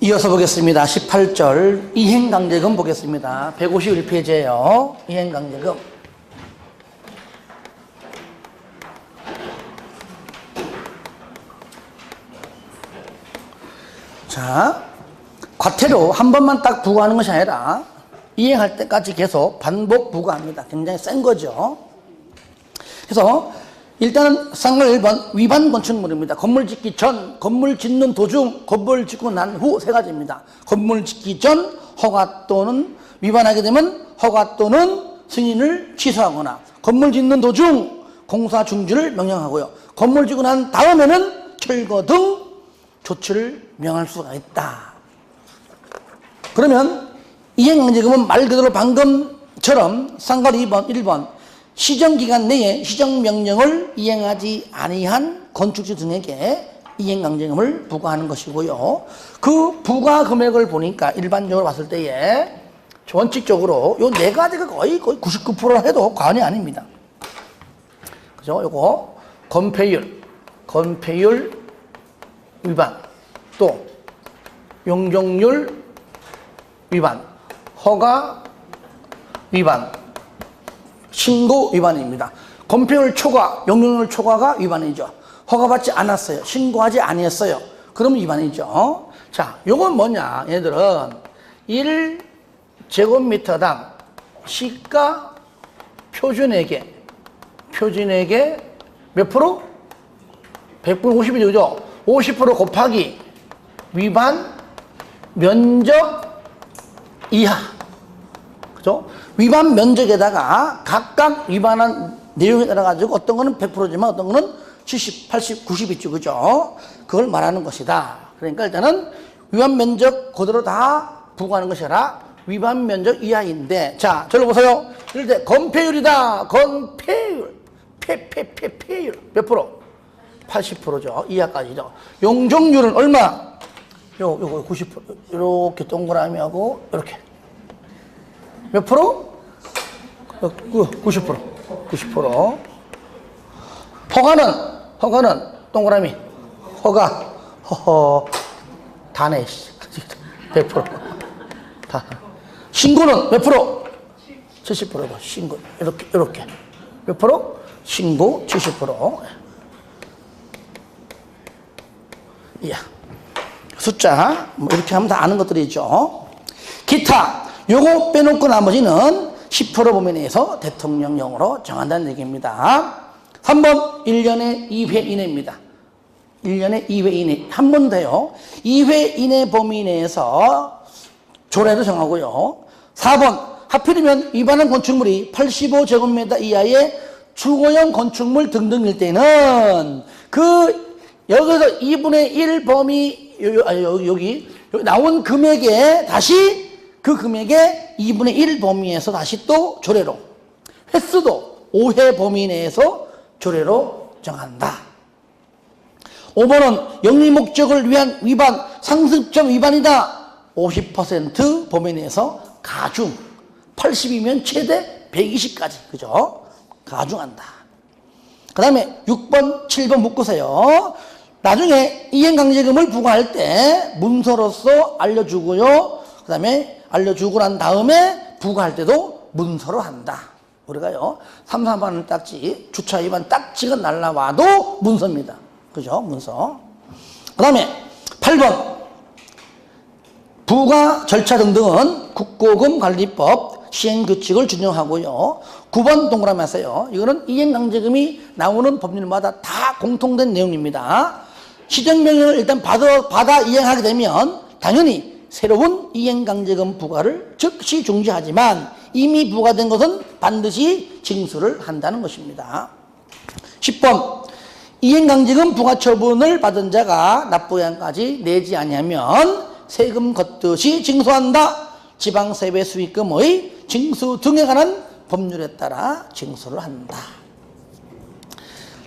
이어서 보겠습니다. 18절 이행강제금 보겠습니다. 151페이지예요. 이행강제금. 자, 과태료 한 번만 딱 부과하는 것이 아니라 이행할 때까지 계속 반복 부과합니다. 굉장히 센 거죠. 그래서 일단은 쌍걸 1번 위반 건축물입니다. 건물 짓기 전, 건물 짓는 도중, 건물 짓고 난 후 세 가지입니다. 건물 짓기 전 허가 또는 위반하게 되면 허가 또는 승인을 취소하거나, 건물 짓는 도중 공사 중지를 명령하고요. 건물 짓고 난 다음에는 철거 등 조치를 명할 수가 있다. 그러면 이행강제금은 말 그대로 방금처럼 쌍걸 2번, 1번 시정기간 내에 시정명령을 이행하지 아니한 건축주 등에게 이행강제금을 부과하는 것이고요. 그 부과 금액을 보니까 일반적으로 봤을 때에 원칙적으로 요 네 가지가 거의 99%라 해도 과언이 아닙니다. 그죠? 요거 건폐율 위반, 또 용적률 위반, 허가 위반, 신고 위반입니다. 건폐율 초과, 용적률 초과가 위반이죠. 허가받지 않았어요. 신고하지 아니했어요. 그럼 위반이죠. 자, 요건 뭐냐? 얘들은 1제곱미터당 시가 표준액에 몇 프로? 100분의 50이죠. 그죠? 50% 곱하기 위반 면적 이하. 그죠? 위반 면적에다가 각각 위반한 내용에 따라 가지고 어떤 거는 100%지만 어떤 거는 70, 80, 90 있죠. 그죠? 그걸 말하는 것이다. 그러니까 일단은 위반 면적 그대로 다 부과하는 것이 아니라 위반 면적 이하인데, 자, 저를 보세요. 이럴 때 건폐율이다. 건폐율. 폐율. 몇 프로? 80%죠. 이하까지죠. 용적률은 얼마? 요거 90%. 이렇게 동그라미하고 이렇게. 몇 프로? 90%. 90%. 허가는 동그라미. 허허. 다네. 100%. 다. 신고는 몇 프로? 70%고. 신고. 이렇게. 몇 프로? 신고 70%. 이야. 숫자. 뭐 이렇게 하면 다 아는 것들이죠. 기타. 요거 빼놓고 나머지는 10% 범위 내에서 대통령령으로 정한다는 얘기입니다. 3번 1년에 2회 이내입니다. 1년에 2회 이내. 한 번 더요. 2회 이내 범위 내에서 조례도 정하고요. 4번 하필이면 위반한 건축물이 85제곱미터 이하의 주거용 건축물 등등일 때는 여기서 2분의 1 범위 여기 나온 금액에 다시 그 금액의 2분의 1 범위에서 다시 또 조례로, 횟수도 5회 범위 내에서 조례로 정한다. 5번은 영리 목적을 위한 위반, 상습점 위반이다. 50% 범위 내에서 가중, 80이면 최대 120까지, 그죠? 가중한다. 그 다음에 6번, 7번 묶으세요. 나중에 이행강제금을 부과할 때 문서로서 알려주고요. 그 다음에 알려주고 난 다음에 부과할 때도 문서로 한다. 우리가요, 3, 4번 딱지, 주차 위반 딱지가 날라와도 문서입니다. 그죠? 문서. 그 다음에 8번. 부과 절차 등등은 국고금관리법 시행규칙을 준용하고요. 9번 동그라미 하세요. 이거는 이행강제금이 나오는 법률마다 다 공통된 내용입니다. 시정명령을 일단 받아 이행하게 되면 당연히 새로운 이행강제금 부과를 즉시 중지하지만 이미 부과된 것은 반드시 징수를 한다는 것입니다. 10번 이행강제금 부과 처분을 받은 자가 납부량까지 내지 아니하면 세금 걷듯이 징수한다. 지방세배 수익금의 징수 등에 관한 법률에 따라 징수를 한다.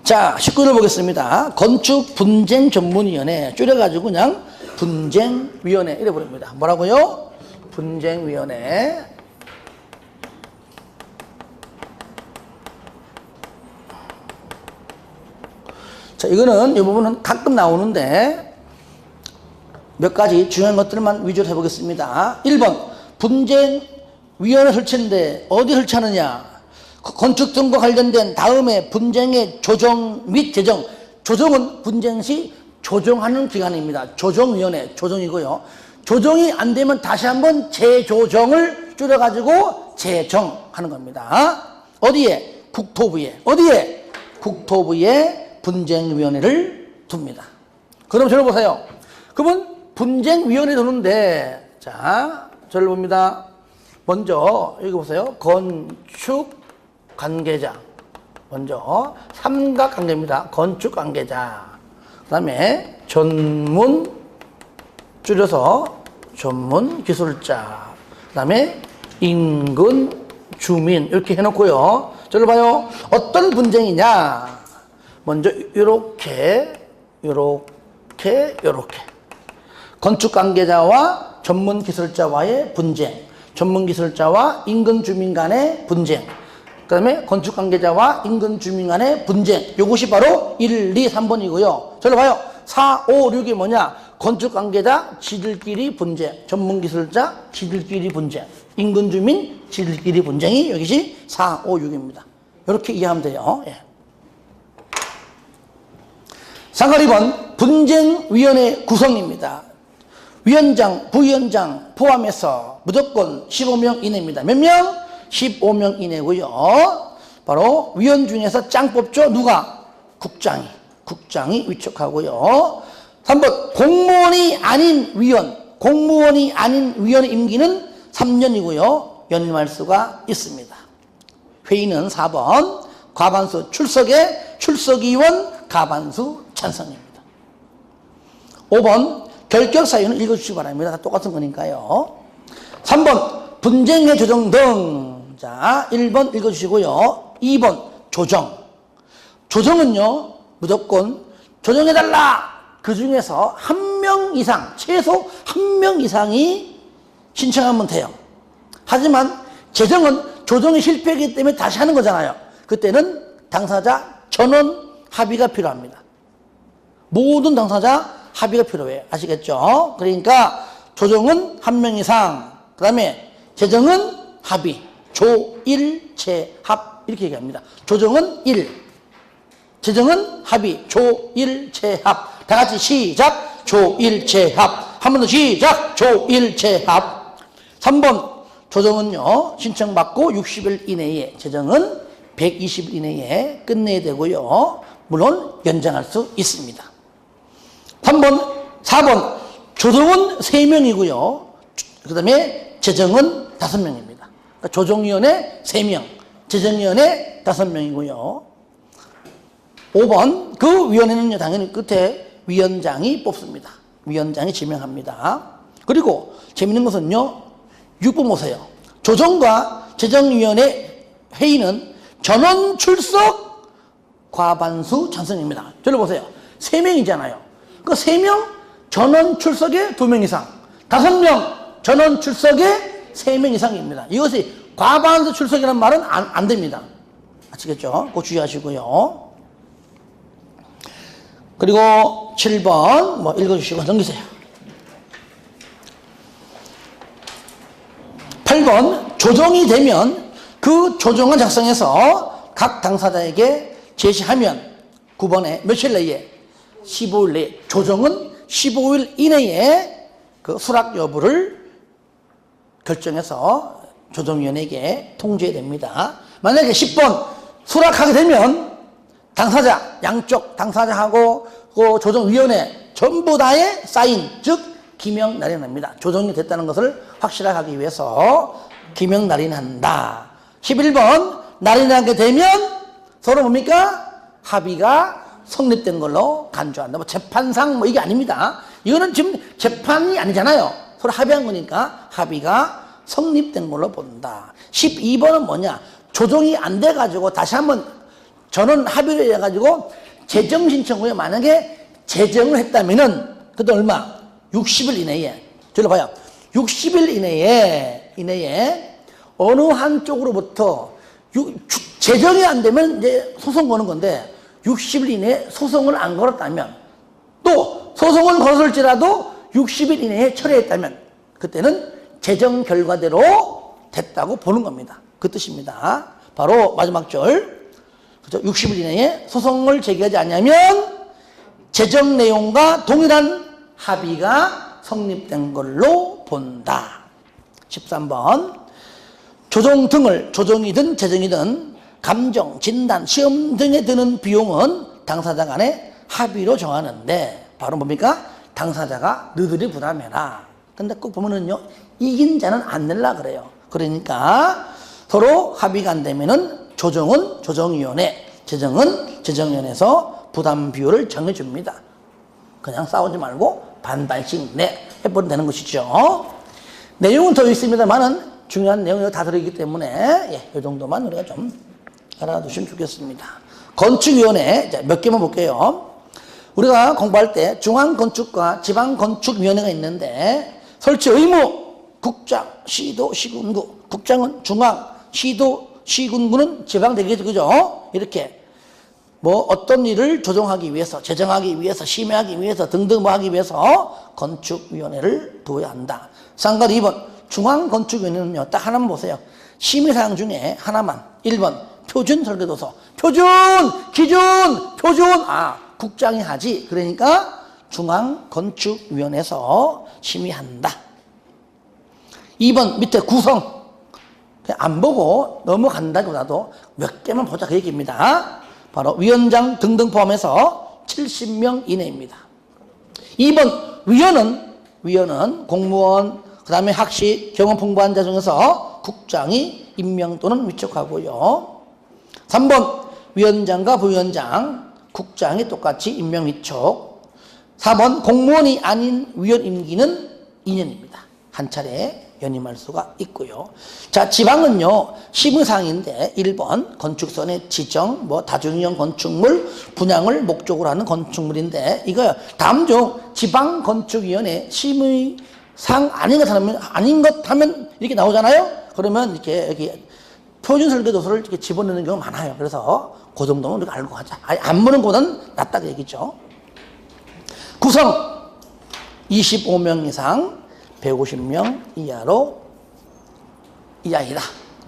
자, 19절 보겠습니다. 건축분쟁전문위원회, 줄여가지고 그냥 분쟁위원회 이래 부릅니다. 뭐라고요? 분쟁위원회. 자, 이거는 이 부분은 가끔 나오는데 몇 가지 중요한 것들만 위주로 해보겠습니다. 1번, 분쟁위원회 설치인데 어디 설치하느냐? 건축 등과 관련된 다음에 분쟁의 조정 및 재정. 조정은 분쟁 시 조정하는 기관입니다. 조정위원회, 조정이고요. 조정이 안 되면 다시 한번 재조정을 줄여가지고 재정하는 겁니다. 어디에? 국토부에. 어디에? 국토부에 분쟁위원회를 둡니다. 그럼 저를 보세요. 그러면 분쟁위원회 두는데, 자, 저를 봅니다. 먼저, 여기 보세요. 건축 관계자. 먼저, 삼각관계입니다. 건축 관계자. 그 다음에 전문, 줄여서 전문 기술자. 그 다음에 인근 주민. 이렇게 해놓고요. 저를 봐요. 어떤 분쟁이냐. 먼저, 요렇게. 건축 관계자와 전문 기술자와의 분쟁, 전문 기술자와 인근 주민 간의 분쟁, 그 다음에 건축 관계자와 인근 주민 간의 분쟁. 이것이 바로 1, 2, 3번이고요. 저를 봐요. 4, 5, 6이 뭐냐? 건축 관계자, 지들끼리 분쟁, 전문 기술자, 지들끼리 분쟁, 인근 주민, 지들끼리 분쟁이 여기시 4, 5, 6입니다. 이렇게 이해하면 돼요. 예. 상관 2번, 분쟁위원회 구성입니다. 위원장, 부위원장 포함해서 무조건 15명 이내입니다. 몇 명? 15명 이내고요. 바로 위원 중에서 짱 뽑죠. 누가? 국장이 위촉하고요. 3번, 공무원이 아닌 위원의 임기는 3년이고요. 연임할 수가 있습니다. 회의는 4번, 과반수 출석에 출석위원 과반수 찬성입니다. 5번, 결격 사유는 읽어주시기 바랍니다. 다 똑같은 거니까요. 3번, 분쟁의 조정 등. 자, 1번 읽어주시고요. 2번, 조정. 조정은요, 무조건 조정해달라. 그 중에서 한 명 이상, 최소 한 명 이상이 신청하면 돼요. 하지만 재정은 조정이 실패하기 때문에 다시 하는 거잖아요. 그때는 당사자 전원 합의가 필요합니다. 모든 당사자 합의가 필요해요. 아시겠죠? 그러니까 조정은 한 명 이상, 그 다음에 재정은 합의, 조일체합 이렇게 얘기합니다. 조정은 1, 재정은 합의, 조일체합. 다 같이 시작, 조일체합. 한 번 더 시작, 조일체합. 3번, 조정은요, 신청받고 60일 이내에, 재정은 120일 이내에 끝내야 되고요. 물론 연장할 수 있습니다. 4번, 조정은 3명이고요. 그 다음에 재정은 5명입니다. 그러니까 조정위원회 3명, 재정위원회 5명이고요. 5번, 그 위원회는요, 당연히 끝에 위원장이 뽑습니다. 위원장이 지명합니다. 그리고 재밌는 것은요, 6번 보세요. 조정과 재정위원회 회의는 전원 출석 과반수 찬성입니다. 저를 보세요. 3명이잖아요. 그 3명 전원 출석에 2명 이상, 5명 전원 출석에 3명 이상입니다. 이것이 과반수 출석이라는 말은 안 됩니다. 아시겠죠? 그거 주의하시고요. 그리고 7번 뭐 읽어주시고 넘기세요. 8번, 조정이 되면 그 조정안 작성해서 각 당사자에게 제시하면 9번에 며칠 내에 15일 내에, 조정은 15일 이내에 그 수락 여부를 결정해서 조정위원회에게 통지됩니다. 만약에 10번 수락하게 되면 당사자, 양쪽 당사자하고 그 조정위원회 전부 다의 사인, 즉 기명 날인합니다. 조정이 됐다는 것을 확실하게 하기 위해서 기명 날인한다. 11번 날인하게 되면 서로 뭡니까? 합의가 성립된 걸로 간주한다. 뭐 재판상 뭐 이게 아닙니다. 이거는 지금 재판이 아니잖아요. 서로 합의한 거니까 합의가 성립된 걸로 본다. 12번은 뭐냐? 조정이 안 돼가지고 다시 한번 전원 합의를 해가지고 재정 신청 후에 만약에 재정을 했다면은 그때 얼마? 60일 이내에. 저를 봐요. 60일 이내에 어느 한쪽으로부터 재정이 안 되면 이제 소송 거는 건데 60일 이내에 소송을 안 걸었다면 또 소송을 걸었을지라도 60일 이내에 철회했다면 그때는 재정 결과대로 됐다고 보는 겁니다. 그 뜻입니다. 바로 마지막 절. 그죠? 60일 이내에 소송을 제기하지 않으면 재정 내용과 동일한 합의가 성립된 걸로 본다. 13번. 조정 등을 조정이든 재정이든 감정, 진단, 시험 등에 드는 비용은 당사자 간의 합의로 정하는데 바로 뭡니까? 당사자가 너희들이 부담해라. 근데 꼭 보면은요, 이긴 자는 안 낼라 그래요. 그러니까 서로 합의가 안 되면은 조정은 조정위원회, 재정은 재정위원회에서 부담 비율을 정해줍니다. 그냥 싸우지 말고 반반씩 해버리면 되는 것이죠. 내용은 더 있습니다만은 중요한 내용이 다 들어있기 때문에 이 정도만 우리가 좀 알아두시면 좋겠습니다. 건축위원회 몇 개만 볼게요. 우리가 공부할 때 중앙건축과 지방건축위원회가 있는데 설치 의무 국장, 시도, 시군구. 국장은 중앙, 시도, 시군구는 지방 되겠죠. 그죠? 이렇게 뭐 어떤 일을 조정하기 위해서, 재정하기 위해서, 심의하기 위해서 등등 뭐 하기 위해서 건축위원회를 두어야 한다. 상관 2번 중앙건축위원회는요, 딱 하나만 보세요. 심의사항 중에 하나만. 1번 표준 설계도서. 표준, 기준, 표준. 국장이 하지. 그러니까 중앙건축위원회에서 심의한다. 2번 밑에 구성. 그냥 안 보고 넘어간다기보다도 몇 개만 보자 그 얘기입니다. 바로 위원장 등등 포함해서 70명 이내입니다. 2번 위원은 공무원, 그 다음에 학식, 경험 풍부한 자 중에서 국장이 임명 또는 위촉하고요. 3번 위원장과 부위원장, 국장이 똑같이 임명 위촉. 4번 공무원이 아닌 위원 임기는 2년입니다. 한 차례 연임할 수가 있고요. 자, 지방은요, 심의사항인데 1번 건축선의 지정, 다중이용 건축물 분양을 목적으로 하는 건축물인데 이거 다음 중 지방건축위원회 심의사항 아닌 것 하면 이렇게 나오잖아요. 그러면 이렇게 여기 표준 설계도서를 이렇게 집어넣는 경우가 많아요. 그래서 그 정도는 우리가 알고 가자. 안 보는 것보다는 낫다고 얘기죠. 구성 25명 이상 150명 이하이다.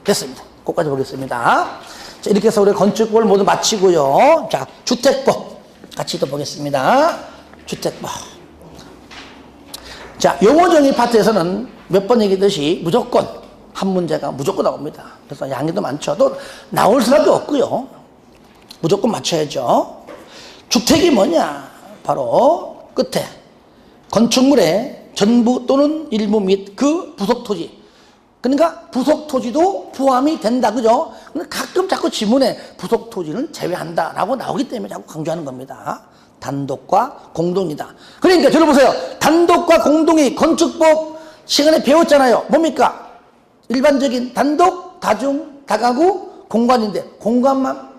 됐습니다. 거기까지 보겠습니다. 자, 이렇게 해서 우리 건축법을 모두 마치고요. 자, 주택법 같이 또 보겠습니다. 주택법. 자, 용어정의 파트에서는 몇 번 얘기했듯이 무조건 한 문제가 무조건 나옵니다. 그래서 양해도 많죠. 또 나올 수밖에 없고요. 무조건 맞춰야죠. 주택이 뭐냐? 바로 끝에 건축물의 전부 또는 일부 및 그 부속 토지. 그러니까 부속 토지도 포함이 된다. 그죠? 근데 가끔 자꾸 지문에 부속 토지는 제외한다 라고 나오기 때문에 자꾸 강조하는 겁니다. 단독과 공동이다. 그러니까 들어보세요. 단독과 공동이 건축법 시간에 배웠잖아요. 뭡니까? 일반적인 단독, 다중, 다가구, 공간인데 공간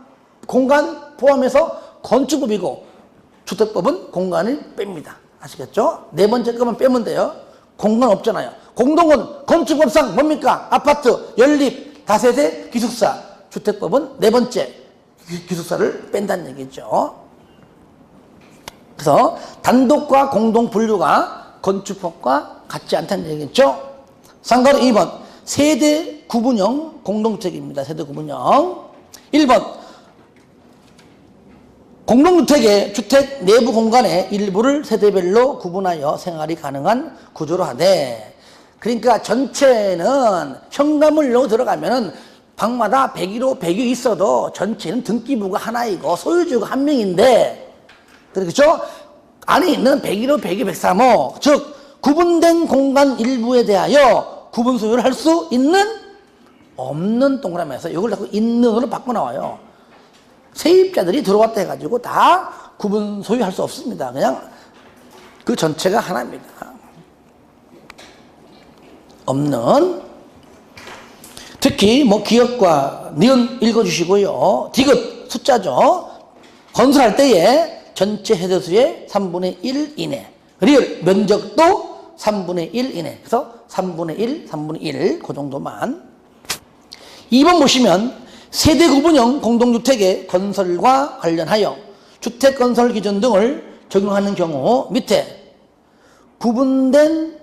포함해서 건축법이고 주택법은 공간을 뺍니다. 아시겠죠? 네 번째 거만 빼면 돼요. 공간 없잖아요. 공동은 건축법상 뭡니까? 아파트, 연립, 다세대, 기숙사. 주택법은 네 번째 기숙사를 뺀다는 얘기죠. 그래서 단독과 공동 분류가 건축법과 같지 않다는 얘기겠죠. 상가로 2번 세대 구분형 공동주택입니다. 세대 구분형. 1번 공동주택의 주택 내부 공간의 일부를 세대별로 구분하여 생활이 가능한 구조로 하되, 그러니까 전체는 현관문으로 들어가면은 방마다 101호, 102 있어도 전체는 등기부가 하나이고 소유주가 한 명인데, 그렇죠? 안에 있는 101호, 102, 103호, 즉 구분된 공간 일부에 대하여 구분 소유를 할 수 있는 없는 동그라미에서 이걸 자꾸 있는으로 바꿔 나와요. 세입자들이 들어왔다 해가지고 다 구분 소유할 수 없습니다. 그냥 그 전체가 하나입니다. 없는. 특히 기역과 니은 읽어주시고요. 디귿 숫자죠. 건설할 때에 전체 해대수의 3분의 1 이내. 리을 면적도 3분의 1 이내. 그래서 3분의 1, 3분의 1 그 정도만. 2번 보시면 세대 구분형 공동주택의 건설과 관련하여 주택건설 기준 등을 적용하는 경우 밑에 구분된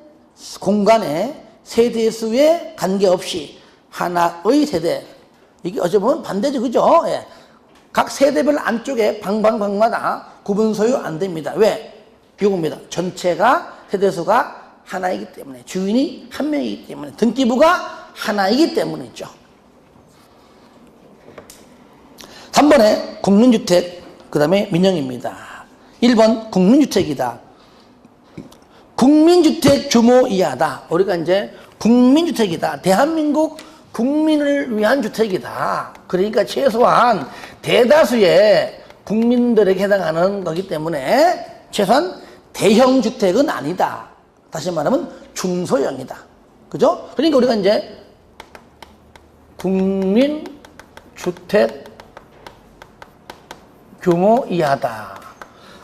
공간에 세대수에 관계없이 하나의 세대, 이게 어찌 보면 반대죠, 그죠? 예. 각 세대별 안쪽에 방마다 구분 소유 안 됩니다. 왜? 이겁니다. 전체가 세대수가 하나이기 때문에, 주인이 한 명이기 때문에, 등기부가 하나이기 때문이죠. 3번에 국민주택, 그 다음에 민영입니다. 1번 국민주택이다. 국민주택 규모 이하다. 우리가 이제 국민주택이다. 대한민국 국민을 위한 주택이다. 그러니까 최소한 대다수의 국민들에게 해당하는 거기 때문에 최소한 대형 주택은 아니다. 다시 말하면 중소형이다. 그죠? 그러니까 우리가 이제 국민주택 규모 이하다.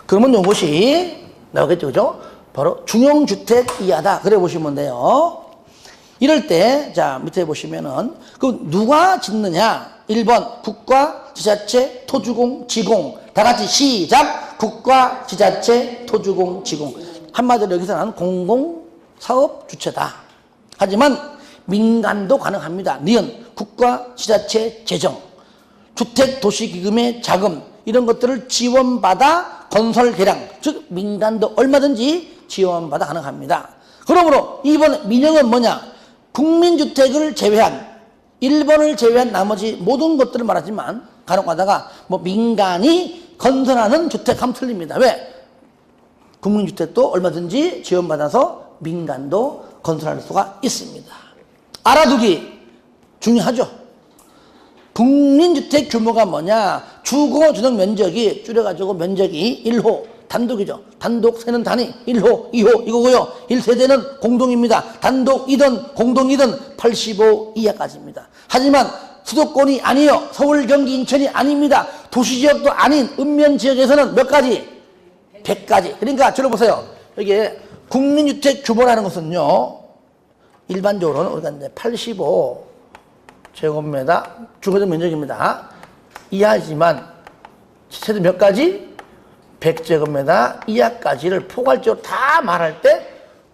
그러면 이것이 나오겠죠, 그죠? 바로 중형주택 이하다. 그래 보시면 돼요. 이럴 때, 자, 밑에 보시면은, 그 누가 짓느냐? 1번, 국가, 지자체, 토주공, 지공. 다 같이 시작! 국가, 지자체, 토주공, 지공. 한마디로 여기서는 공공사업 주체다. 하지만 민간도 가능합니다. 니은, 국가, 지자체, 재정, 주택도시기금의 자금, 이런 것들을 지원받아 건설 개량, 즉 민간도 얼마든지 지원받아 가능합니다. 그러므로 2번 민영은 뭐냐? 국민주택을 제외한 1번을 제외한 나머지 모든 것들을 말하지만 간혹 가다가 뭐 민간이 건설하는 주택 하면 틀립니다. 왜? 국민주택도 얼마든지 지원받아서 민간도 건설할 수가 있습니다. 알아두기 중요하죠. 국민주택 규모가 뭐냐? 주거 주택 면적이 줄여가지고 면적이 1호 단독이죠. 단독 세는 단위 1호, 2호 이거고요. 1세대는 공동입니다. 단독이든 공동이든 85 이하까지입니다. 하지만 수도권이 아니요. 서울, 경기, 인천이 아닙니다. 도시지역도 아닌 읍면지역에서는 몇 가지? 100가지. 그러니까 들어보세요. 여기에 국민주택 규모라는 것은요. 일반적으로는 우리가 이제 85 제곱미터 주거적 면적입니다. 이하지만 세대 몇 가지? 100제곱미터 이하까지를 포괄적으로 다 말할 때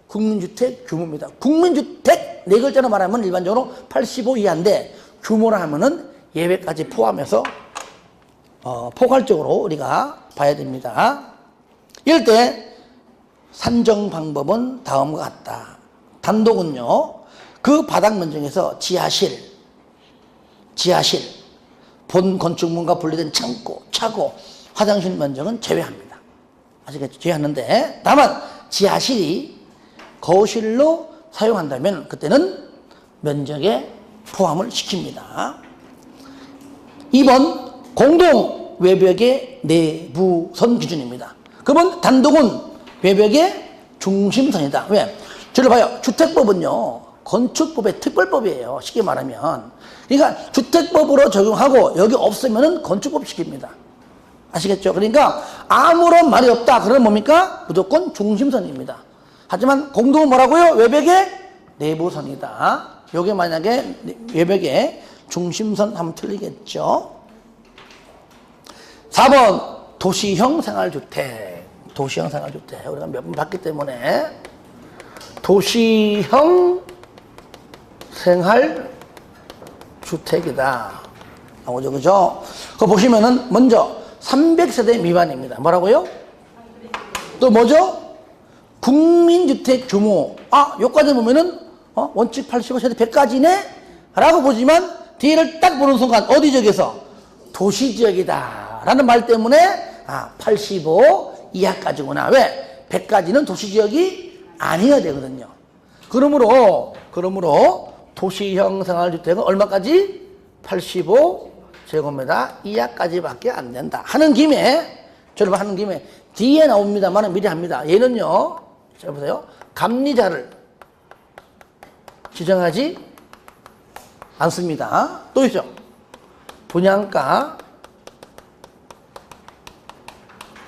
국민주택 규모입니다. 국민주택 네 글자로 말하면 일반적으로 85 이하인데 규모라 하면은 예외까지 포함해서 포괄적으로 우리가 봐야 됩니다. 이럴 때 산정 방법은 다음과 같다. 단독은요, 그 바닥 면적에서 지하실, 본 건축물과 분리된 창고, 차고, 화장실 면적은 제외합니다. 아시겠죠? 제외하는데, 다만 지하실이 거실로 사용한다면 그때는 면적에 포함을 시킵니다. 2번 공동 외벽의 내부선 기준입니다. 그러면 단독은 외벽의 중심선이다. 왜? 저를 봐요. 주택법은요, 건축법의 특별법이에요. 쉽게 말하면. 그러니까 주택법으로 적용하고 여기 없으면은 건축법 시킵니다. 아시겠죠? 그러니까 아무런 말이 없다. 그러면 뭡니까? 무조건 중심선입니다. 하지만 공동은 뭐라고요? 외벽의 내부선이다. 요게 만약에 외벽의 중심선 하면 틀리겠죠? 4번 도시형 생활주택. 도시형 생활주택. 우리가 몇 번 봤기 때문에 도시형 생활주택이다. 나오죠, 그죠? 그거 보시면은 먼저 300세대 미만입니다. 뭐라고요? 또 뭐죠? 국민주택 규모. 아, 여기까지 보면은 원칙 85세대 100까지네? 라고 보지만 뒤를 딱 보는 순간 어디 지역에서? 도시지역이다 라는 말 때문에 85 이하까지구나. 왜? 100까지는 도시지역이 아니어야 되거든요. 그러므로 도시형 생활주택은 얼마까지? 85 제곱미터 이하까지밖에 안 된다. 하는 김에 뒤에 나옵니다만 미리 합니다. 얘는요, 자 보세요. 감리자를 지정하지 않습니다. 또 있죠. 분양가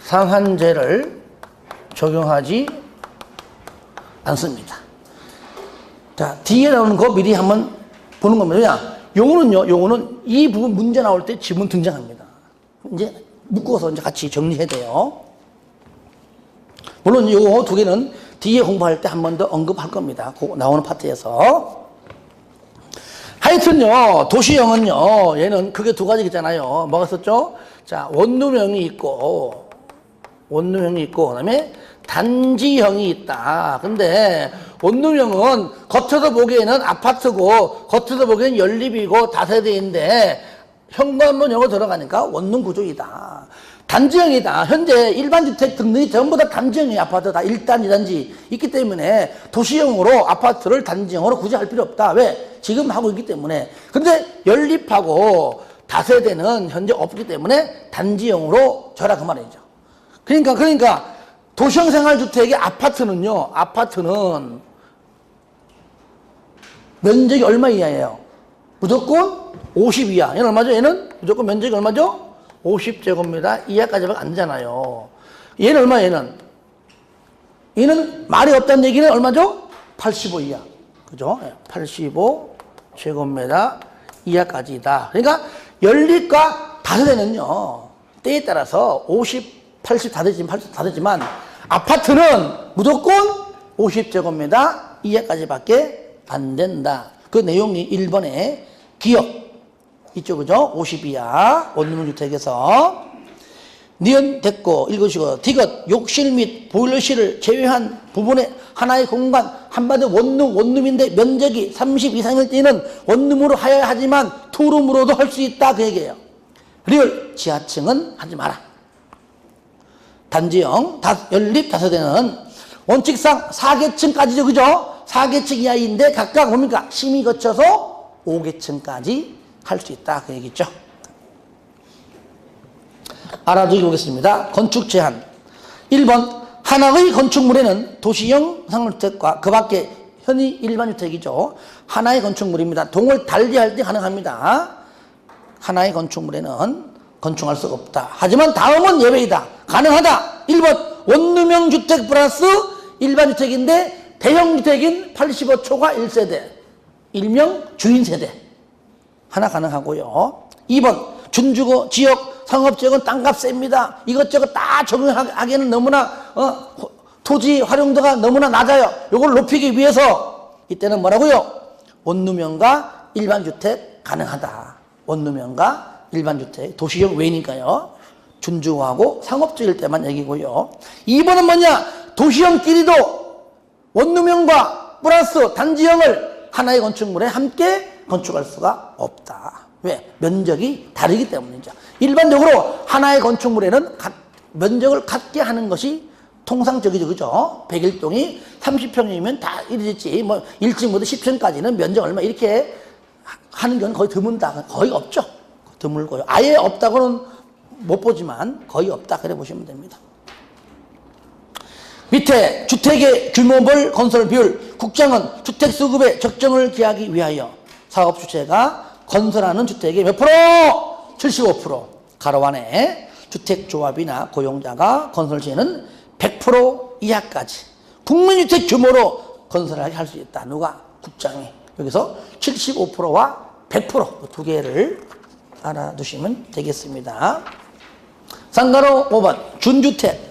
상한제를 적용하지 않습니다. 자, 뒤에 나오는 거 미리 한번 보는 겁니다. 요거는 이 부분 문제 나올 때 지문 등장합니다. 이제 묶어서 이제 같이 정리해야 돼요. 물론 요거 두 개는 뒤에 공부할 때 한 번 더 언급할 겁니다. 나오는 파트에서. 하여튼요, 도시형은요, 얘는 그게 두 가지 있잖아요. 뭐가 있었죠? 자, 원룸형이 있고, 그 다음에 단지형이 있다. 근데 원룸형은 겉에서 보기에는 아파트고, 겉에서 보기에는 연립이고, 다세대인데, 현관문형으로 들어가니까 원룸 구조이다. 단지형이다. 현재 일반 주택 등등이 전부 다 단지형의 아파트 다 1단, 2단지 있기 때문에 도시형으로 아파트를 단지형으로 굳이 할 필요 없다. 왜? 지금 하고 있기 때문에. 근데 연립하고 다세대는 현재 없기 때문에 단지형으로 줘라 그 말이죠. 그러니까 도시형 생활주택의 아파트는요. 아파트는 면적이 얼마 이하예요? 무조건 50 이하. 얘는 얼마죠? 얘는 무조건 면적이 얼마죠? 50제곱미터 이하까지밖에 안 되잖아요. 얘는 얼마? 얘는 말이 없다는 얘기는 얼마죠? 85 이하. 그죠? 85제곱미터 이하까지다. 그러니까 연립과 다세대는요, 때에 따라서 50, 80 다 되지만 아파트는 무조건 50제곱미터 이하까지밖에 안 된다. 그 내용이 1번에 기억 있죠, 그죠? 50 이하 원룸 주택에서 니은 됐고 읽으시고 디귿 욕실 및 보일러실을 제외한 부분의 하나의 공간 한마디 원룸인데 면적이 30 이상일 때는 원룸으로 하여야 하지만 투룸으로도 할 수 있다 그 얘기예요. 리얼 지하층은 하지 마라. 단지형 연립 다세대는 원칙상 4계층까지죠, 그죠? 4계층 이하인데 각각 뭡니까? 심의 거쳐서 5계층까지 할 수 있다 그 얘기죠. 알아두기 보겠습니다. 건축 제한 1번 하나의 건축물에는 도시형 상업주택과 그 밖에 현의 일반주택이죠. 하나의 건축물입니다. 동을 달리할 때 가능합니다. 하나의 건축물에는 건축할 수가 없다. 하지만 다음은 예외이다. 가능하다. 1번 원룸형 주택 플러스 일반주택인데 대형주택인 85초가 1세대 일명 주인세대 하나 가능하고요. 2번 준주거 지역 상업지역은 땅값 셉니다. 이것저것 다 적용하기에는 너무나 토지 활용도가 너무나 낮아요. 이걸 높이기 위해서 이때는 뭐라고요? 원룸형과 일반주택 가능하다. 원룸형과 일반주택 도시형 외니까요. 준주거하고 상업지일 때만 얘기고요. 2번은 뭐냐? 도시형끼리도 원룸형과 플러스 단지형을 하나의 건축물에 함께 건축할 수가 없다. 왜? 면적이 다르기 때문이죠. 일반적으로 하나의 건축물에는 면적을 같게 하는 것이 통상적이죠. 그죠? 101동이 30평이면 다 이러지. 뭐 1층부터 10층까지는 면적 얼마 이렇게 하는 경우는 거의 드문다. 거의 없죠. 드물고요. 아예 없다고는 못 보지만 거의 없다. 그래 보시면 됩니다. 밑에 주택의 규모별 건설 비율. 국장은 주택 수급의 적정을 기하기 위하여 사업주체가 건설하는 주택의 몇 프로? 75%. 가로 안에 주택조합이나 고용자가 건설 시에는 100% 이하까지 국민주택 규모로 건설하게 할 수 있다. 누가? 국장이. 여기서 75%와 100% 두 개를 알아두시면 되겠습니다. 상가로 5번 준주택.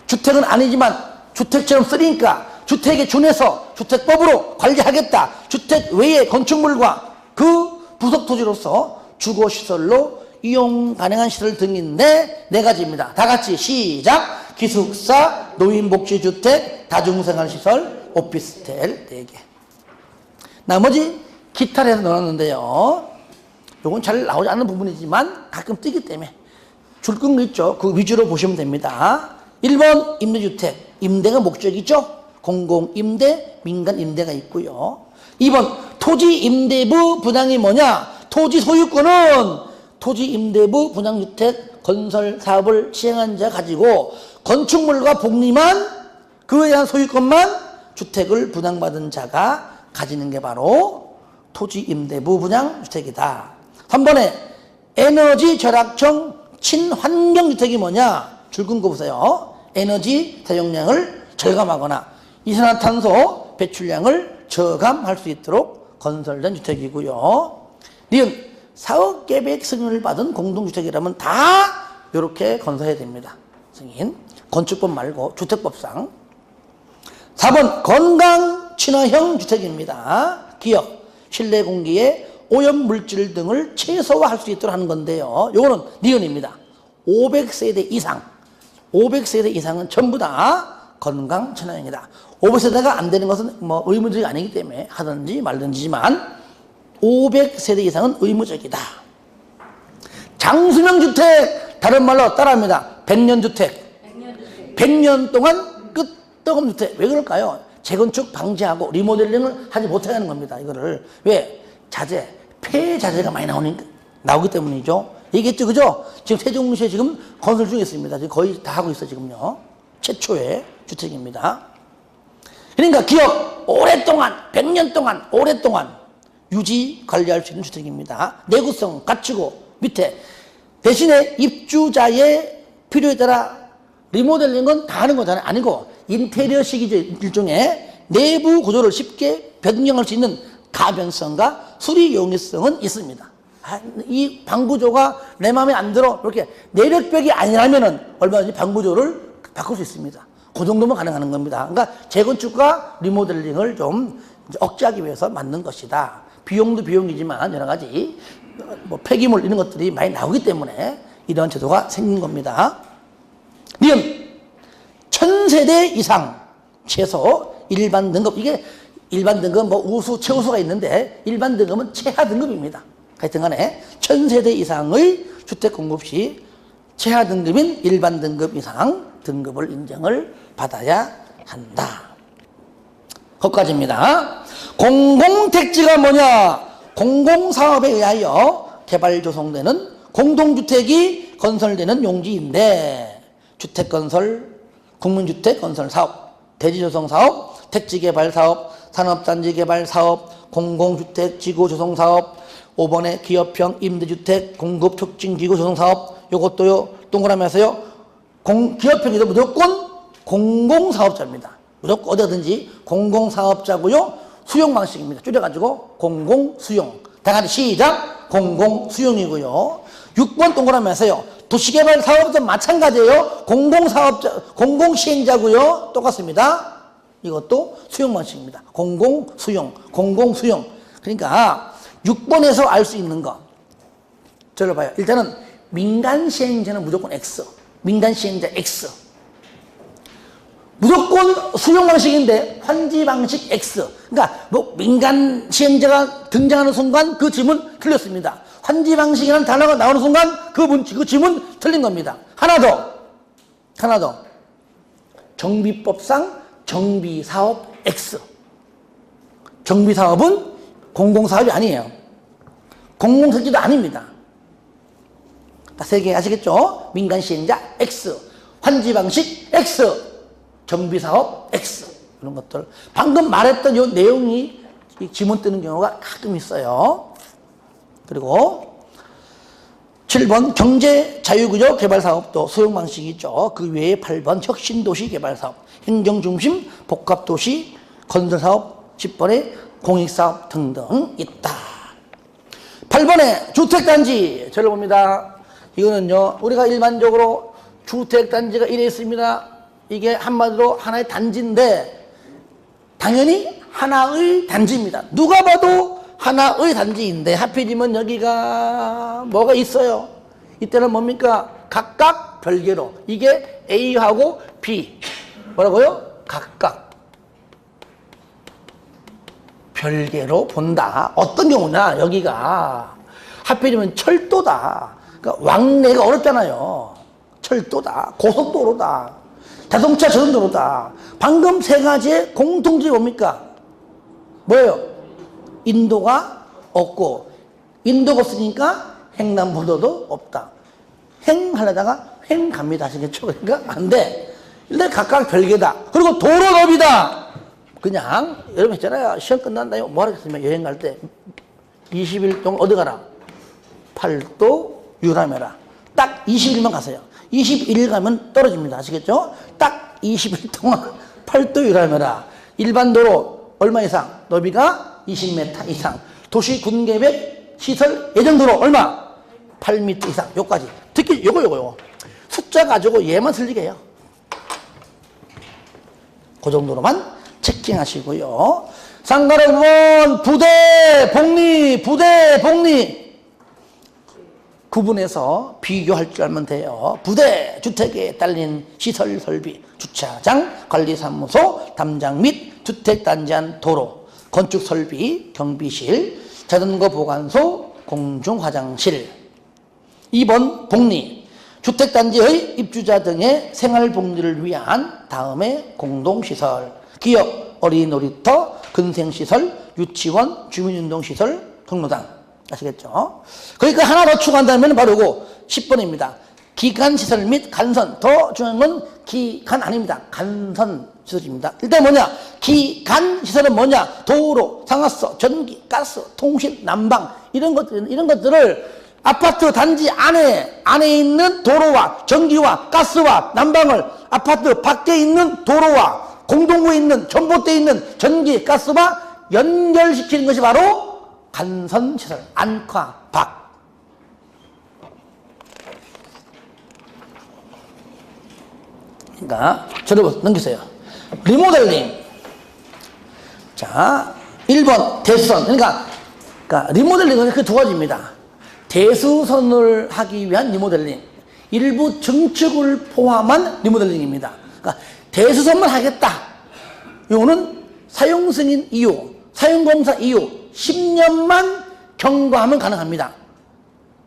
주택은 아니지만 주택처럼 쓰니까 주택에 준해서 주택법으로 관리하겠다. 주택 외의 건축물과 그 부속 토지로서 주거시설로 이용 가능한 시설 등인데 4가지입니다. 다 같이 시작! 기숙사, 노인복지주택, 다중생활시설, 오피스텔 4개. 나머지 기타를 해서 넣었는데요. 요건 잘 나오지 않는 부분이지만 가끔 뜨기 때문에 줄 끈 거 있죠. 그 위주로 보시면 됩니다. 1번 임대주택, 임대가 목적이죠. 공공임대, 민간임대가 있고요. 2번 토지임대부 분양이 뭐냐? 토지 소유권은 토지임대부 분양주택 건설 사업을 시행한 자 가지고 건축물과 복리만 그에 대한 소유권만 주택을 분양받은 자가 가지는 게 바로 토지임대부 분양주택이다. 3번에 에너지 절약형 친환경주택이 뭐냐? 줄근 거 보세요. 에너지 사용량을 절감하거나 이산화탄소 배출량을 저감할 수 있도록 건설된 주택이고요. 니은 사업계획 승인을 받은 공동주택이라면 다 이렇게 건설해야 됩니다. 승인. 건축법 말고 주택법상. 4번 건강 친화형 주택입니다. 기역, 실내 공기에 오염 물질 등을 최소화할 수 있도록 하는 건데요. 요거는 니은입니다. 500세대 이상, 500세대 이상은 전부 다 건강 친화형이다. 500세대가 안 되는 것은 뭐 의무적이 아니기 때문에 하든지 말든지지만 500세대 이상은 의무적이다. 장수명 주택, 다른 말로 따라합니다. 100년 주택. 100년 동안 끄떡없는 주택. 왜 그럴까요? 재건축 방지하고 리모델링을 하지 못하게 하는 겁니다. 이거를. 왜? 자재, 폐자재가 많이 나오기 때문이죠. 얘기했죠, 그죠? 지금 세종시에 지금 건설 중에 있습니다. 지금 거의 다 하고 있어요, 지금요. 최초의 주택입니다. 그러니까 기업, 오랫동안, 100년 동안, 오랫동안 유지, 관리할 수 있는 주택입니다. 내구성 갖추고, 밑에. 대신에 입주자의 필요에 따라 리모델링은 다 하는 거잖아요. 아니고, 인테리어식이죠. 일종의 내부 구조를 쉽게 변경할 수 있는 가변성과 수리 용이성은 있습니다. 이 방구조가 내 마음에 안 들어. 이렇게 내력벽이 아니라면은 얼마든지 방구조를 바꿀 수 있습니다. 그 정도면 가능한 겁니다. 그러니까 재건축과 리모델링을 좀 억제하기 위해서 만든 것이다. 비용도 비용이지만 여러 가지 뭐 폐기물 이런 것들이 많이 나오기 때문에 이런 제도가 생긴 겁니다. 니은 1000세대 이상 최소 일반 등급. 이게 일반 등급은 뭐 우수, 최우수가 있는데 일반 등급은 최하 등급입니다. 하여튼 간에 1000세대 이상의 주택 공급 시 최하 등급인 일반 등급 이상 등급을 인정을 받아야 한다. 거기까지입니다. 공공택지가 뭐냐? 공공사업에 의하여 개발 조성되는 공동주택이 건설되는 용지인데 주택건설, 국민주택 건설 사업, 대지조성 사업, 택지개발 사업, 산업단지 개발 사업, 공공주택 지구 조성 사업, 5번에 기업형 임대주택 공급 촉진 기구 조성 사업. 요것도요 동그라미 해서요 기업형이도 무조건 공공사업자입니다. 무조건 어디든지 공공사업자고요. 수용 방식입니다. 줄여가지고 공공수용. 다 같이 시작. 공공수용이고요. 6번 동그라미 해서요 도시개발 사업도 마찬가지예요. 공공사업자, 공공시행자고요. 똑같습니다. 이것도 수용 방식입니다. 공공수용, 공공수용. 그러니까 6번에서 알 수 있는 거. 저를 봐요. 일단은 민간시행자는 무조건 X. 민간시행자 X. 무조건 수용 방식인데 환지 방식 X. 그러니까 뭐 민간시행자가 등장하는 순간 그 지문 틀렸습니다. 환지 방식이라는 단어가 나오는 순간 그 지문 틀린 겁니다. 하나 더. 정비법상 정비사업 X. 정비사업은 공공사업이 아니에요. 공공택지도 아닙니다. 세 개 아시겠죠? 민간시행자 X, 환지방식 X, 정비사업 X. 이런 것들. 방금 말했던 이 내용이 지문 뜨는 경우가 가끔 있어요. 그리고 7번 경제자유구역 개발사업도 수용방식이 있죠. 그 외에 8번 혁신도시 개발사업, 행정중심 복합도시 건설사업, 10번에 공익사업 등등 있다. 8번에 주택단지. 저를 봅니다. 이거는요 우리가 일반적으로 주택단지가 이래 있습니다. 이게 한마디로 하나의 단지인데 당연히 하나의 단지입니다. 누가 봐도 하나의 단지인데 하필이면 여기가 뭐가 있어요. 이때는 뭡니까? 각각 별개로. 이게 A하고 B 뭐라고요? 각각 별개로 본다. 어떤 경우나 여기가 하필이면 철도다. 그러니까 왕래가 어렵잖아요. 철도다. 고속도로다. 자동차 전도로다. 방금 세 가지의 공통점이 뭡니까? 뭐예요? 인도가 없고 인도가 없으니까 횡단보도도 없다. 횡하려다가 횡 갑니다. 아시겠죠? 그러니까 안 돼. 일단 각각 별개다. 그리고 도로 넓이다. 그냥 여러분 했잖아요. 시험 끝난다요. 뭐 하겠습니까? 여행 갈 때 20일 동안 어디 가라? 팔도 유람해라. 딱 20일만 가세요. 21일 가면 떨어집니다. 아시겠죠? 딱 20일 동안 팔도 유람해라. 일반 도로 얼마 이상? 너비가 20m 이상. 도시 군계백 시설 예정도로 얼마? 8m 이상. 요까지. 특히 요거. 숫자 가지고 얘만 틀리게 해요. 그 정도로만 체킹하시고요. 상가로 보면 부대, 복리 구분해서 비교할 줄 알면 돼요. 부대, 주택에 딸린 시설 설비, 주차장, 관리사무소, 담장 및 주택단지 안 도로, 건축 설비, 경비실, 자전거 보관소, 공중화장실. 2번 복리, 주택단지의 입주자 등의 생활복리를 위한 다음에 공동시설, 기업, 어린이 놀이터, 근생시설, 유치원, 주민운동시설, 경로당. 아시겠죠? 그러니까 하나 더 추가한다면 바로 이거 10번입니다. 기간시설 및 간선. 더 중요한 건 기간 아닙니다. 간선 시설입니다. 일단 뭐냐? 기간시설은 뭐냐? 도로, 상하수, 전기, 가스, 통신, 난방 이런 것들을 아파트 단지 안에 있는 도로와 전기와 가스와 난방을 아파트 밖에 있는 도로와 공동구에 있는 전봇대에 있는 전기, 가스와 연결시키는 것이 바로 간선시설, 안과, 박. 그러니까 저를 넘기세요. 리모델링. 자, 1번 대수선. 그러니까 리모델링은 그 두 가지입니다. 대수선을 하기 위한 리모델링, 일부 증축을 포함한 리모델링입니다. 그러니까 대수선만 하겠다. 이거는 사용승인 이후, 사용공사 이후 10년만 경과하면 가능합니다.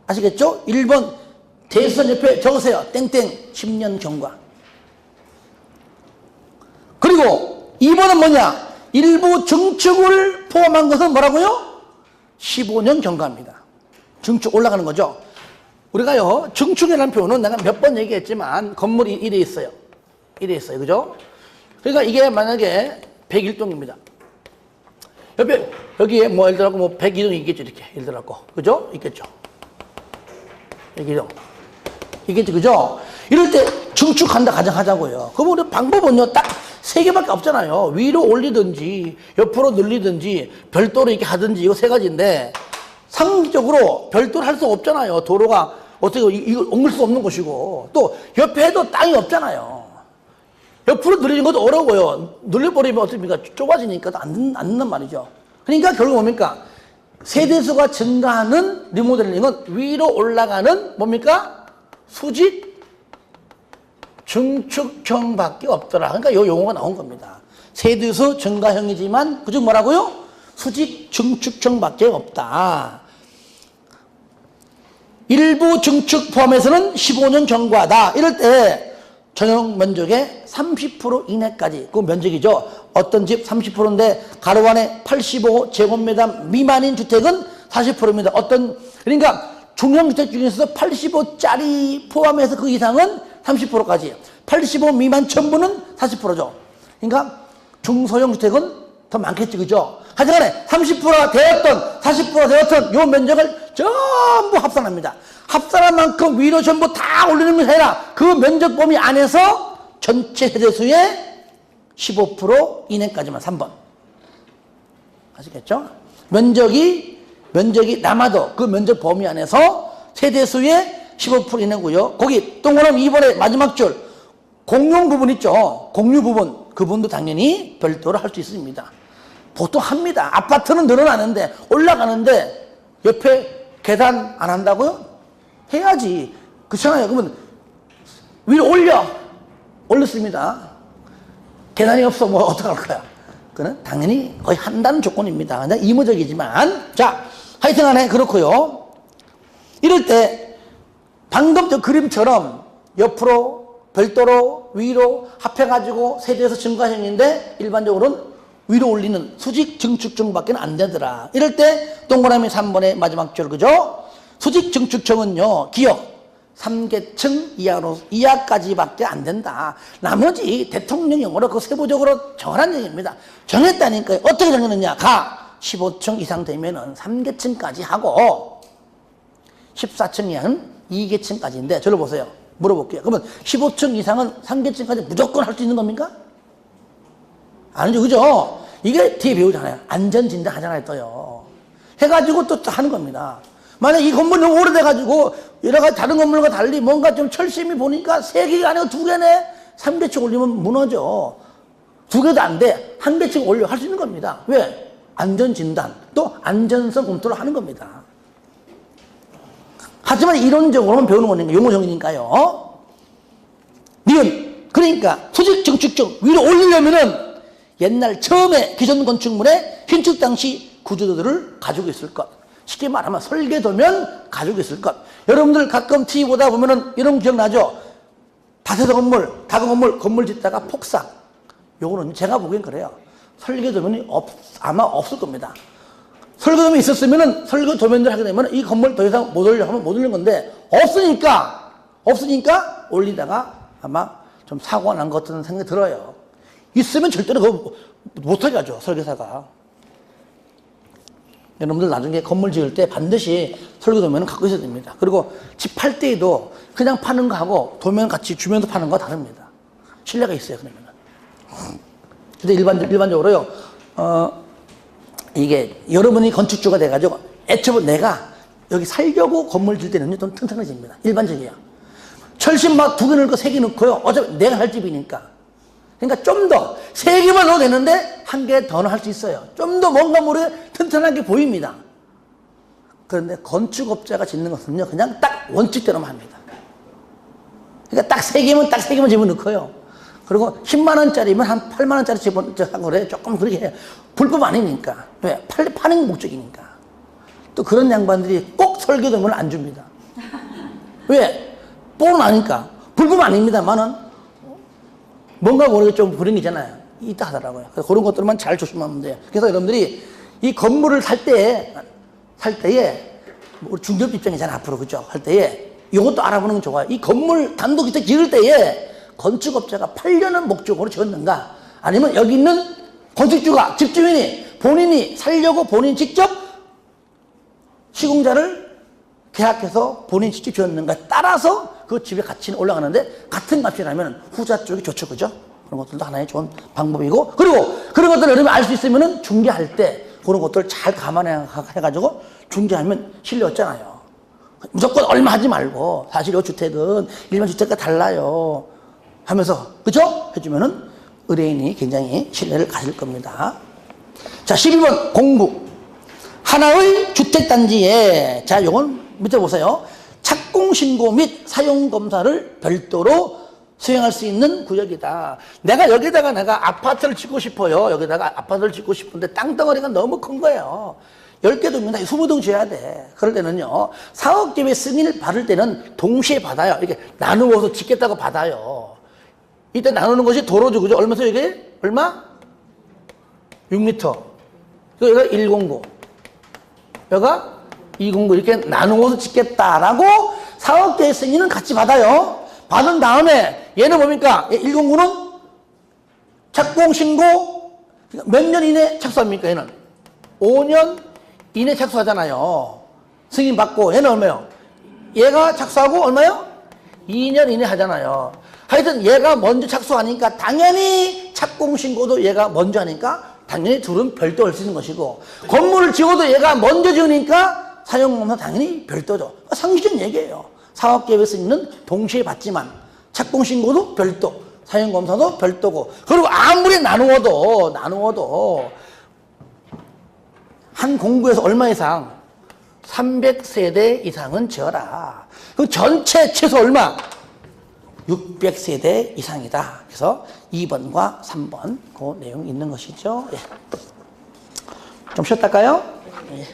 아시겠죠? 1번 대수선 옆에 적으세요. 땡땡 10년 경과. 그리고 2번은 뭐냐? 일부 증축을 포함한 것은 뭐라고요? 15년 경과입니다. 증축 올라가는 거죠. 우리가요, 증축이라는 표현은 내가 몇 번 얘기했지만 건물이 이래 있어요. 그죠? 그러니까 이게 만약에 101동입니다. 옆에, 여기에 뭐 예를 들어 뭐 102동이 있겠죠, 이렇게. 예를 들어 그죠? 있겠죠. 102동. 있겠죠, 그죠? 이럴 때 증축한다 가정하자고요. 그럼 우리 방법은요, 딱 3개밖에 없잖아요. 위로 올리든지, 옆으로 늘리든지, 별도로 이렇게 하든지, 이거 3가지인데, 상식적으로 별도로 할 수 없잖아요. 도로가 어떻게 이걸 옮길 수 없는 것이고, 또 옆에도 땅이 없잖아요. 옆으로 늘리는 것도 어려워요. 늘려버리면 어떻습니까? 좁아지니까 안 된단 말이죠. 그러니까 결국 뭡니까? 세대수가 증가하는 리모델링은 위로 올라가는 뭡니까? 수직 증축형밖에 없더라. 그러니까 이 용어가 나온 겁니다. 세대수 증가형이지만 그중 뭐라고요? 수직 증축형밖에 없다. 일부 증축 포함해서는 15년 경과다. 이럴 때 전용 면적의 30% 이내까지, 그 면적이죠. 어떤 집 30%인데 가로 안에 85제곱미터 미만인 주택은 40%입니다. 그러니까 중형주택 중에서 85짜리 포함해서 그 이상은 30%까지, 85 미만 전부는 40%죠. 그러니까 중소형 주택은 더 많겠지, 그죠? 하여간에 30% 되었던, 40% 되었던 요 면적을 전부 합산합니다. 합산한 만큼 위로 전부 다 올리는 것이 아니라 그 면적 범위 안에서 전체 세대수의 15% 이내까지만 3번. 아시겠죠? 면적이 남아도 그 면적 범위 안에서 세대수의 15% 이내고요. 거기 동그라미 2번의 마지막 줄 공용 부분 있죠. 공유 부분. 그분도 당연히 별도로 할 수 있습니다. 보통 합니다. 아파트는 늘어나는데 올라가는데 옆에 계단 안 한다고요? 해야지. 그렇잖아요. 그러면 위로 올렸습니다. 계단이 없어. 뭐 어떡할 거야? 그는 당연히 거의 한다는 조건입니다. 그냥 의무적이지만. 자, 하여튼 간에 그렇고요. 이럴 때 방금 저 그림처럼 옆으로 별도로 위로 합해가지고 세대에서 증가형인데 일반적으로는 위로 올리는 수직 증축형밖에 안 되더라. 이럴 때 동그라미 3번의 마지막 줄, 그죠? 수직 증축형은요, 기업 3계층 이하까지밖에 안 된다. 나머지 대통령령으로 그 세부적으로 정한 얘기입니다. 정했다니까요. 어떻게 정했느냐? 15층 이상 되면은 3계층까지 하고 14층 이하는 2계층까지인데 저를 보세요. 물어볼게요. 그러면 15층 이상은 3계층까지 무조건 할 수 있는 겁니까? 아니죠, 그죠? 이게 뒤에 배우잖아요. 안전진단 하잖아요, 또요. 해가지고 또 하는 겁니다. 만약 이 건물이 너무 오래돼가지고 여러 가지 다른 건물과 달리 뭔가 좀 철심히 보니까 3개가 아니고 2개네? 3계층 올리면 무너져. 두 개도 안 돼. 한 개씩 올려 할 수 있는 겁니다. 왜? 안전진단, 또 안전성 검토를 하는 겁니다. 하지만 이론적으로만 배우는 거니까, 용어정이니까요. 니은, 그러니까 수직 증축적 위로 올리려면은 옛날 처음에 기존 건축물의 신축 당시 구조도들을 가지고 있을 것. 쉽게 말하면 설계도면 가지고 있을 것. 여러분들 가끔 TV 보다 보면은 이런 거 기억나죠? 다세대 건물, 다가 건물 짓다가 폭삭. 요거는 제가 보기엔 그래요. 설계도면이 아마 없을 겁니다. 설계도면이 있었으면은 설계도면을 하게 되면 이 건물 더 이상 못 올려 하면 못 올린 건데, 없으니까 올리다가 아마 좀 사고가 난 것 같은 생각이 들어요. 있으면 절대로 그거 못하게 하죠, 설계사가. 여러분들 나중에 건물 지을 때 반드시 설계도면은 갖고 있어야 됩니다. 그리고 집 팔 때에도 그냥 파는 거하고 도면 같이 주면서 파는 거 다릅니다. 신뢰가 있어요, 그러면은. 근데 일반적으로요, 이게 여러분이 건축주가 돼가지고 애초부터 내가 여기 살려고 건물 질 때는 좀 튼튼해집니다. 일반적이야. 철심 막 2개 넣고 3개 넣고요. 어차피 내가 살 집이니까. 그러니까 좀 더, 3개만 넣어도 되는데 1개 더는 할 수 있어요. 좀 더 뭔가 모르게 튼튼한 게 보입니다. 그런데 건축업자가 짓는 것은요, 그냥 딱 원칙대로만 합니다. 그러니까 딱 3개면 딱 3개만 집어넣고요. 그리고 10만원짜리면 한 8만원짜리 집어넣은 거래. 조금 그렇게 해요. 불법 아니니까. 왜? 파는 목적이니까. 또 그런 양반들이 꼭 설계도면 안 줍니다. 왜? 뽀는 아니까. 불법 아닙니다만은 뭔가 모르게 좀 불행이잖아요. 있다 하더라고요. 그래서 그런 것들만 잘 조심하면 돼요. 그래서 여러분들이 이 건물을 살 때에 우리 중개업 입장이잖아요. 앞으로 그죠? 할 때에 이것도 알아보는 건 좋아요. 이 건물 단독주택 지을 때에 건축업자가 팔려는 목적으로 지었는가? 아니면 여기 있는 건축주가, 집주인이 본인이 살려고 본인 직접 시공자를 계약해서 본인 직접 지었는가에 따라서 그 집의 가치는 올라가는데, 같은 값이라면 후자 쪽이 좋죠, 그죠? 그런 것들도 하나의 좋은 방법이고, 그리고 그런 것들을 여러분이 알 수 있으면은 중개할 때 그런 것들을 잘 감안해가지고 중개하면 실리 없잖아요. 무조건 얼마 하지 말고, 사실 이 주택은 일반 주택과 달라요 하면서, 그죠? 해주면은 의뢰인이 굉장히 신뢰를 가질 겁니다. 자, 12번 공부. 하나의 주택단지에, 자, 요건 밑에 보세요. 착공신고 및 사용검사를 별도로 수행할 수 있는 구역이다. 내가 여기다가 내가 아파트를 짓고 싶어요. 여기다가 아파트를 짓고 싶은데 땅덩어리가 너무 큰 거예요. 10개 동이나 20동 지어야 돼. 그럴 때는요, 사업계획 승인을 받을 때는 동시에 받아요. 이렇게 나누어서 짓겠다고 받아요. 이때 나누는 것이 도로죠, 그죠? 얼마죠, 이게? 얼마? 6m. 여기가 109. 여기가 209. 이렇게 나누어서 짓겠다라고 사업계획 승인은 같이 받아요. 받은 다음에 얘는 뭡니까? 109는 착공신고 몇 년 이내 착수합니까? 얘는 5년 이내 착수하잖아요. 승인 받고. 얘는 얼마요? 얘가 착수하고 얼마요? 2년 이내 하잖아요. 하여튼 얘가 먼저 착수하니까 당연히 착공신고도 얘가 먼저 하니까 당연히 둘은 별도 할 수 있는 것이고, 건물을 지어도 얘가 먼저 지으니까 사용검사 당연히 별도죠. 상식적인 얘기예요. 사업계획 승인은 동시에 받지만 착공신고도 별도, 사용검사도 별도고, 그리고 아무리 나누어도 한 공구에서 얼마 이상? 300세대 이상은 지어라. 그 전체 최소 얼마? 600세대 이상이다. 그래서 2번과 3번 그 내용이 있는 것이죠. 예. 좀 쉬었다 할까요? 예.